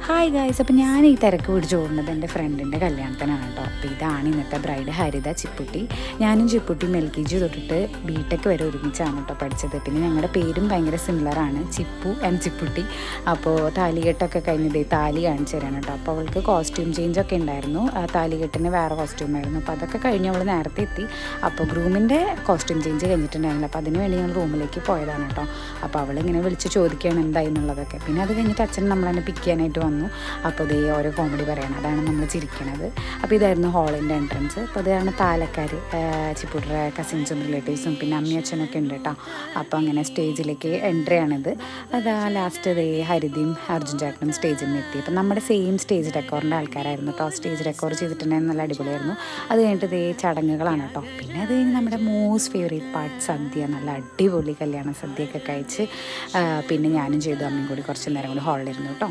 Hi guys, അപ്പോൾ ഞാൻ ഈ തിരക്ക് പിടിച്ച് ഓടുന്നത് എൻ്റെ ഫ്രണ്ടിൻ്റെ കല്യാണത്തിനാണ് കേട്ടോ. അപ്പോൾ ഇതാണ് ഇന്നത്തെ ബ്രൈഡ് ഹരിത ചിപ്പുട്ടി. ഞാനും ചിപ്പുട്ടിയും LKG തൊട്ടിട്ട് BTech വരെ ഒരുമിച്ചാണ് കേട്ടോ പഠിച്ചത്. പിന്നെ ഞങ്ങളുടെ പേരും ഭയങ്കര സിമിലറാണ്, ചിപ്പു ആൻഡ് ചിപ്പുട്ടി. അപ്പോൾ താലികെട്ടൊക്കെ കഴിഞ്ഞത് താലി കാണിച്ചു തരാണ് കേട്ടോ. അപ്പോൾ അവൾക്ക് കോസ്റ്റ്യൂം ചേഞ്ചൊക്കെ ഉണ്ടായിരുന്നു. താലികെട്ടിന് വേറെ കോസ്റ്റ്യൂമായിരുന്നു. അപ്പോൾ അതൊക്കെ കഴിഞ്ഞ് അവൾ നേരത്തെ എത്തി. അപ്പോൾ ഗ്രൂമിൻ്റെ കോസ്റ്റ്യൂം ചേഞ്ച് കഴിഞ്ഞിട്ടുണ്ടായിരുന്നില്ല. അപ്പോൾ അതിന് വേണ്ടി ഞങ്ങൾ റൂമിലേക്ക് പോയതാണ് കേട്ടോ. അപ്പോൾ അവളിങ്ങനെ വിളിച്ച് ചോദിക്കുകയാണ് എന്തായി എന്നുള്ളതൊക്കെ. പിന്നെ അത് കഴിഞ്ഞിട്ട് അച്ഛൻ നമ്മളെന്നെ പിക്ക് ചെയ്യാനായിട്ട് വന്നു. അപ്പോൾ ഇതേ ഓരോ കോമഡി പറയണം, അതാണ് നമ്മൾ ചിരിക്കണത്. അപ്പോൾ ഇതായിരുന്നു ഹാളിൻ്റെ എൻട്രൻസ്. അപ്പോൾ അതാണ് താലക്കാർ, ചിപ്പുട്ടിയുടെ കസിൻസും റിലേറ്റീവ്സും പിന്നെ അമ്മയും അച്ഛനൊക്കെ ഉണ്ട് കേട്ടോ. അപ്പോൾ അങ്ങനെ സ്റ്റേജിലേക്ക് എൻട്രി ആണിത്. അതാ ലാസ്റ്റ് ഇതേ ഹരിതയും അർജുൻ ചേട്ടനും സ്റ്റേജിൽ നിന്ന് എത്തി. അപ്പോൾ നമ്മുടെ സെയിം സ്റ്റേജ് ഡെക്കോറിൻ്റെ ആൾക്കാരായിരുന്നു കേട്ടോ. സ്റ്റേജ് ഡെക്കോർ ചെയ്തിട്ടുണ്ടെങ്കിൽ നല്ല അടിപൊളിയായിരുന്നു. അത് കഴിഞ്ഞിട്ട് ഇതേ ചടങ്ങുകളാണ് കേട്ടോ. പിന്നെ അത് കഴിഞ്ഞ് നമ്മുടെ മോസ്റ്റ് ഫേവറേറ്റ് പാർട്ട് സദ്യ, നല്ല അടിപൊളി കല്യാണ സദ്യയൊക്കെ കഴിച്ച് പിന്നെ ഞാനും ചെയ്തു, അമ്മയും കൂടി കുറച്ച് നേരം കൂടി ഹാളിലിരുന്നു കേട്ടോ.